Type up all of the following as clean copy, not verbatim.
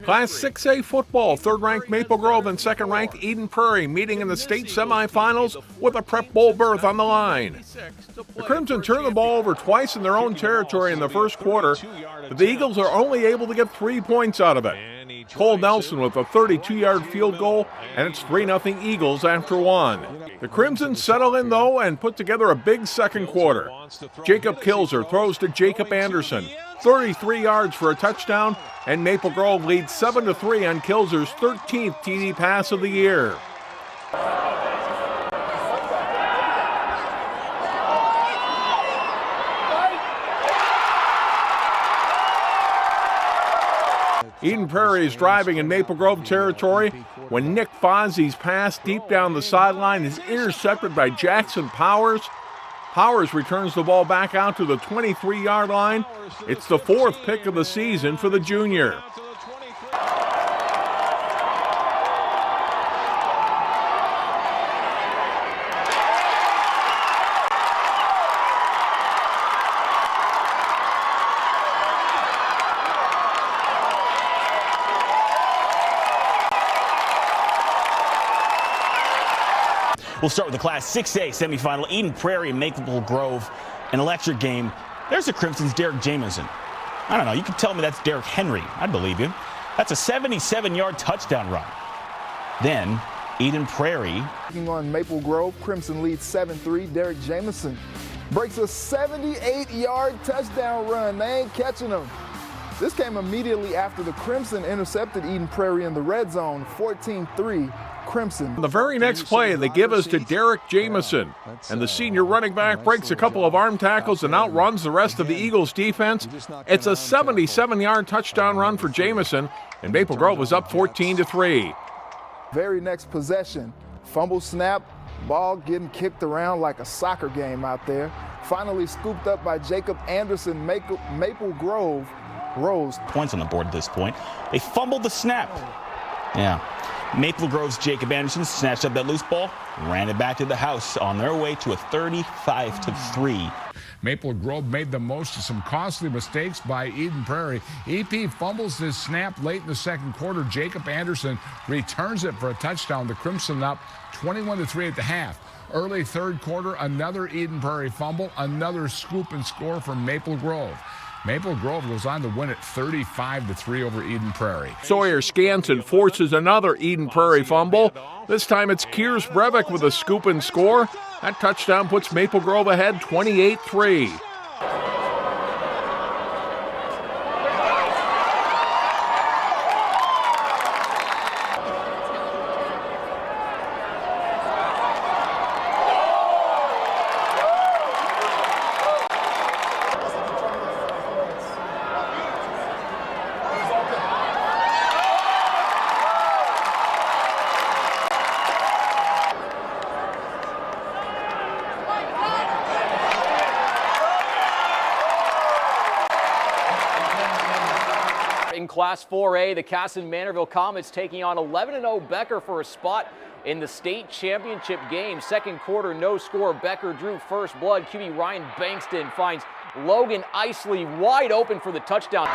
Class 6A football, third-ranked Maple Grove and second-ranked Eden Prairie meeting in the state semifinals with a prep bowl berth on the line. The Crimson turned the ball over twice in their own territory in the first quarter, but the Eagles are only able to get 3 points out of it. Cole Nelson with a 32-yard field goal, and it's 3-0 Eagles after one. The Crimson settle in, though, and put together a big second quarter. Jacob Kilzer throws to Jacob Anderson, 33 yards for a touchdown, and Maple Grove leads 7-3 on Kilzer's 13th TD pass of the year. Eden Prairie is driving in Maple Grove territory when Nick Fozzie's pass deep down the sideline is intercepted by Jackson Powers. Powers returns the ball back out to the 23-yard line. It's the fourth pick of the season for the junior. We'll start with the Class 6A semifinal, Eden Prairie and Maple Grove, an electric game. There's the Crimson's Derek Jamison. I don't know, you can tell me that's Derek Henry. I'd believe you. That's a 77-yard touchdown run. Then, Eden Prairie. On Maple Grove, Crimson leads 7-3. Derek Jamison breaks a 78-yard touchdown run. They ain't catching him. This came immediately after the Crimson intercepted Eden Prairie in the red zone, 14-3. Crimson. The very next play, they give us to Derek Jamison, and the senior running back breaks a couple of arm tackles and outruns the rest of the Eagles defense. It's a 77-yard touchdown run for Jamison, and Maple Grove was up 14-3. Very next possession, fumble snap, ball getting kicked around like a soccer game out there. Finally scooped up by Jacob Anderson. Maple Grove rose. Points on the board at this point. They fumbled the snap. Yeah. Maple Grove's Jacob Anderson snatched up that loose ball, ran it back to the house on their way to a 35-3. Maple Grove made the most of some costly mistakes by Eden Prairie. EP fumbles this snap late in the second quarter. Jacob Anderson returns it for a touchdown. The Crimson up 21-3 at the half. Early third quarter, another Eden Prairie fumble, another scoop and score from Maple Grove. Maple Grove goes on to win it 35-3 over Eden Prairie. Sawyer Scanson forces another Eden Prairie fumble. This time it's Kiers Breivik with a scoop and score. That touchdown puts Maple Grove ahead 28-3. In Class 4A, the Kasson-Mantorville Comets taking on 11-0 Becker for a spot in the state championship game. Second quarter, no score. Becker drew first blood. QB Ryan Bankston finds Logan Isley wide open for the touchdown.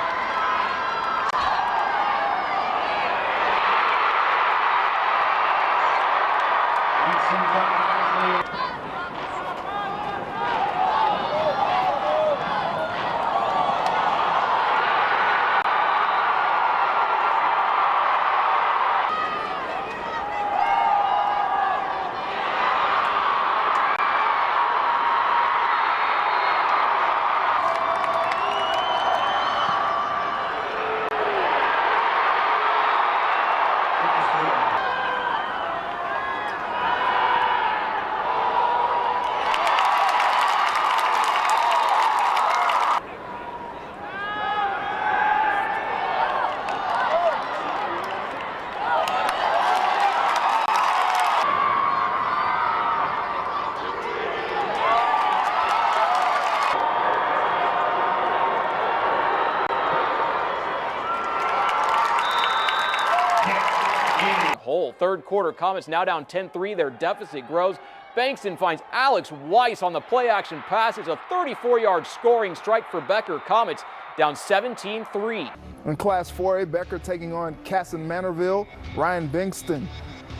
Third quarter, Comets now down 10-3. Their deficit grows. Bankston finds Alex Weiss on the play-action pass. It's a 34-yard scoring strike for Becker. Comets down 17-3. In Class 4A, Becker taking on Kasson-Mantorville. Ryan Bankston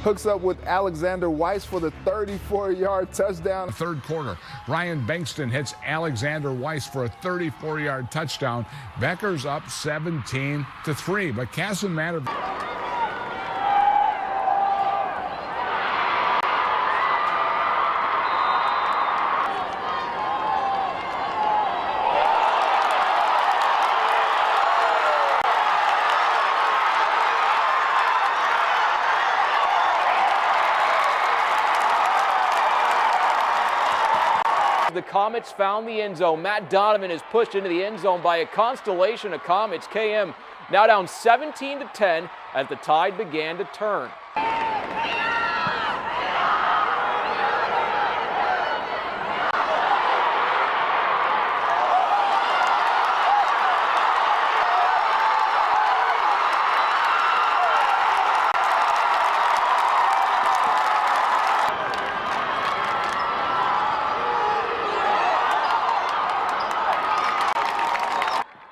hooks up with Alexander Weiss for the 34-yard touchdown. Third quarter, Ryan Bankston hits Alexander Weiss for a 34-yard touchdown. Becker's up 17-3, but Kasson-Mantorville. The Comets found the end zone. Matt Donovan is pushed into the end zone by a constellation of Comets. KM now down 17-10 as the tide began to turn.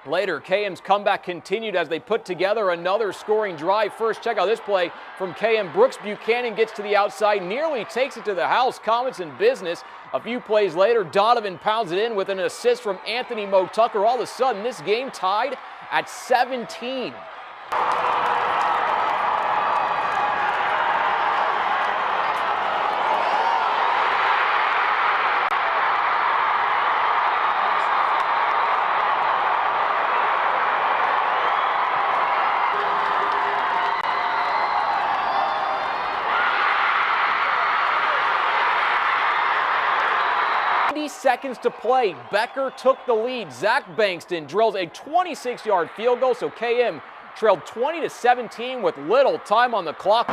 Later, KM's comeback continued as they put together another scoring drive. First, check out this play from KM. Brooks Buchanan gets to the outside, nearly takes it to the house. Comets in business. A few plays later, Donovan pounds it in with an assist from Anthony Mo Tucker. All of a sudden, this game tied at 17. Seconds to play. Becker took the lead. Zach Bankston drills a 26-yard field goal, so KM trailed 20-17 with little time on the clock.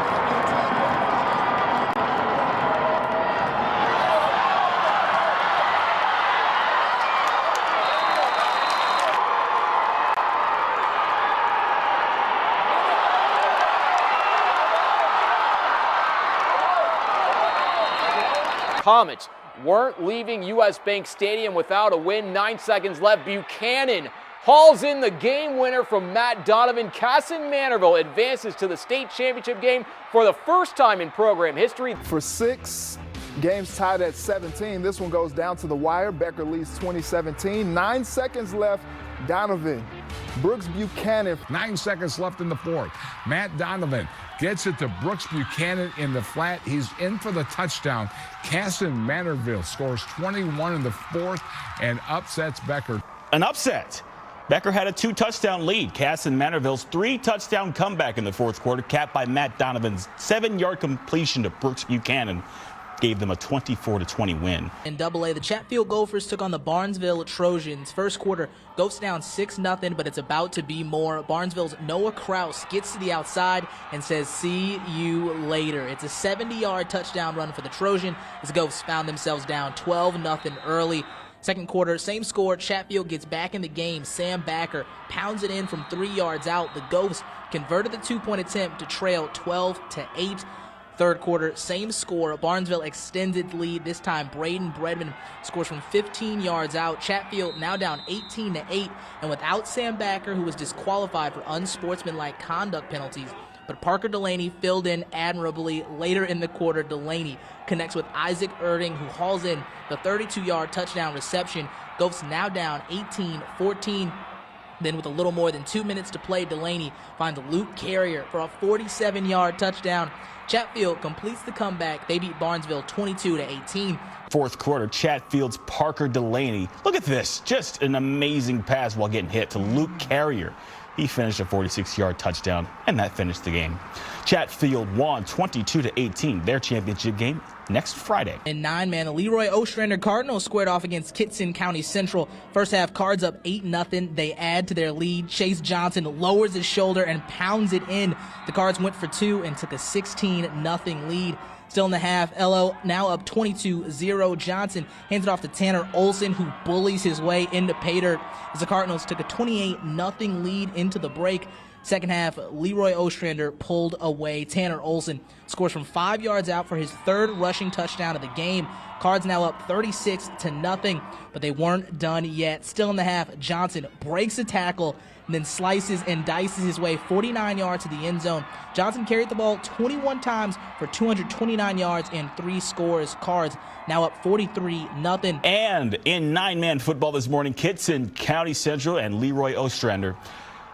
Comets weren't leaving U.S. Bank Stadium without a win. 9 seconds left. Buchanan hauls in the game winner from Matt Donovan. Kasson-Mantorville advances to the state championship game for the first time in program history. For 6 games tied at 17, this one goes down to the wire. Becker leads 20-17. 9 seconds left. Donovan, Brooks Buchanan. 9 seconds left in the fourth. Matt Donovan gets it to Brooks Buchanan in the flat. He's in for the touchdown. Kasson-Mantorville scores 21 in the fourth and upsets Becker. An upset. Becker had a 2-touchdown lead. Kasson-Mantorville's 3-touchdown comeback in the fourth quarter, capped by Matt Donovan's 7-yard completion to Brooks Buchanan, gave them a 24-20 win. In AA, the Chatfield Gophers took on the Barnesville Trojans. First quarter, Gophs down 6-0, but it's about to be more. Barnesville's Noah Kraus gets to the outside and says, "See you later." It's a 70-yard touchdown run for the Trojan as Gophs found themselves down 12-0 early. Second quarter, same score. Chatfield gets back in the game. Sam Becker pounds it in from 3 yards out. The Gophs converted the 2-point attempt to trail 12-8. Third quarter, same score. Barnesville extended lead. This time, Braden Bredman scores from 15 yards out. Chatfield now down 18-8, and without Sam Becker, who was disqualified for unsportsmanlike conduct penalties. But Parker Delaney filled in admirably. Later in the quarter, Delaney connects with Isaac Erding, who hauls in the 32-yard touchdown reception. Gophs now down 18-14. Then with a little more than 2 minutes to play, Delaney finds Luke Carrier for a 47-yard touchdown. Chatfield completes the comeback. They beat Barnesville 22-18. Fourth quarter, Chatfield's Parker Delaney. Look at this. Just an amazing pass while getting hit to Luke Carrier. He finished a 46-yard touchdown, and that finished the game. Chatfield won 22-18, their championship game next Friday. In 9-man, the LeRoy-Ostrander Cardinals squared off against Kitson County Central. First half, Cards up 8-0. They add to their lead. Chase Johnson lowers his shoulder and pounds it in. The Cards went for 2 and took a 16-0 lead. Still in the half, LO now up 22-0. Johnson hands it off to Tanner Olson, who bullies his way into pay dirt as the Cardinals took a 28-0 lead into the break. Second half, LeRoy-Ostrander pulled away. Tanner Olson scores from 5 yards out for his third rushing touchdown of the game. Cards now up 36-0, but they weren't done yet. Still in the half, Johnson breaks a tackle and then slices and dices his way 49 yards to the end zone. Johnson carried the ball 21 times for 229 yards and 3 scores. Cards now up 43-0. And in 9-man football this morning, Kittson County Central and LeRoy-Ostrander.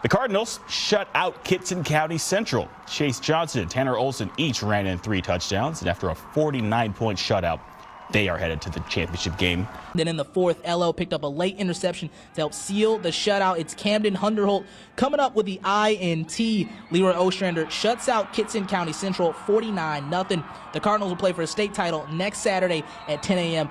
The Cardinals shut out Kittson County Central. Chase Johnson and Tanner Olson each ran in 3 touchdowns, and after a 49-point shutout, they are headed to the championship game. Then in the fourth, LO picked up a late interception to help seal the shutout. It's Camden Hunderholt coming up with the INT. LeRoy-Ostrander shuts out Kittson County Central 49-0. The Cardinals will play for a state title next Saturday at 10 a.m.